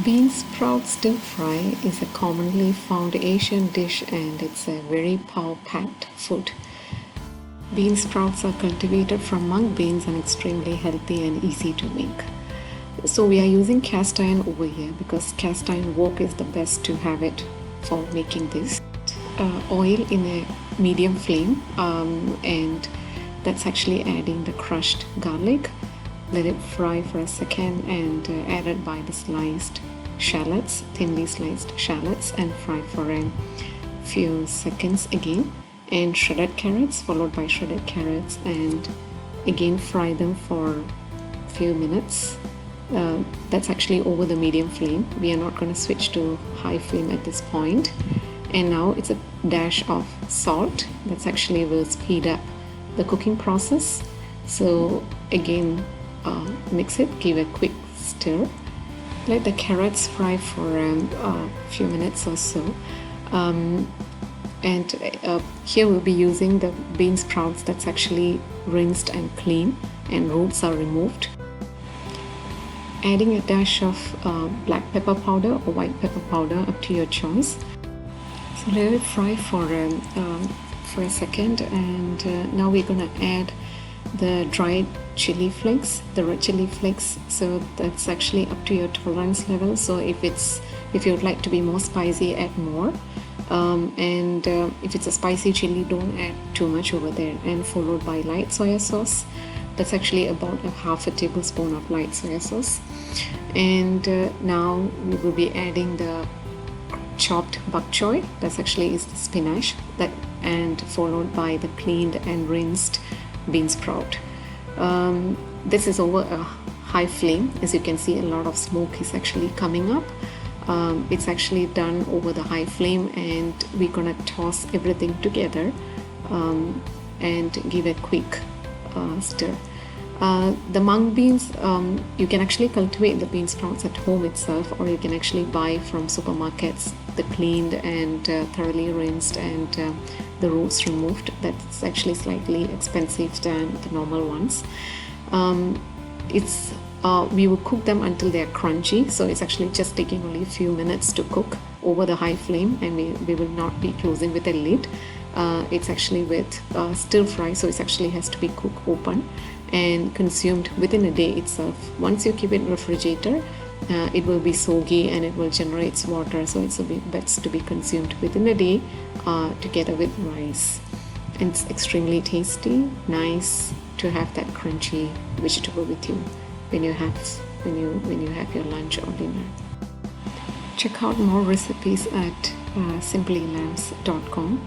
Bean sprout stir fry is a commonly found Asian dish and it's a very power-packed food. Bean sprouts are cultivated from mung beans and extremely healthy and easy to make. So we are using cast iron over here because cast iron wok is the best to have it for making this. Oil in a medium flame and that's actually adding the crushed garlic. Let it fry for a second and added by the sliced shallots, thinly sliced shallots, and fry for a few seconds again, and shredded carrots followed by shredded carrots, and again fry them for a few minutes. That's actually over the medium flame. We are not going to switch to high flame at this point. And now it's a dash of salt. That's actually will speed up the cooking process. So again, mix it, give a quick stir, let the carrots fry for a few minutes or so, and here we'll be using the bean sprouts that's actually rinsed and clean and roots are removed. Adding a dash of black pepper powder or white pepper powder, up to your choice. So let it fry for a second, and now we're gonna add the dried chili flakes, the red chili flakes. So that's actually up to your tolerance level. So if you would like to be more spicy, add more, and if it's a spicy chili, don't add too much over there. And followed by light soya sauce. That's actually about a half a tablespoon of light soya sauce. And now we will be adding the chopped bok choy. That's actually is the spinach, that, and followed by the cleaned and rinsed bean sprout. This is over a high flame. As you can see, a lot of smoke is actually coming up. It's actually done over the high flame, and we're gonna toss everything together and give a quick stir. The mung beans, you can actually cultivate the bean sprouts at home itself, or you can actually buy from supermarkets the cleaned and thoroughly rinsed and the roots removed. That's actually slightly expensive than the normal ones. We will cook them until they are crunchy, so it's actually just taking only a few minutes to cook over the high flame, and we will not be closing with a lid. It's actually with stir fry, so it actually has to be cooked open and consumed within a day itself. Once you keep it in refrigerator, it will be soggy and it will generate water, so it's best to be consumed within a day together with rice. And it's extremely tasty, nice to have that crunchy vegetable with you when you have your lunch or dinner. Check out more recipes at simplylams.com.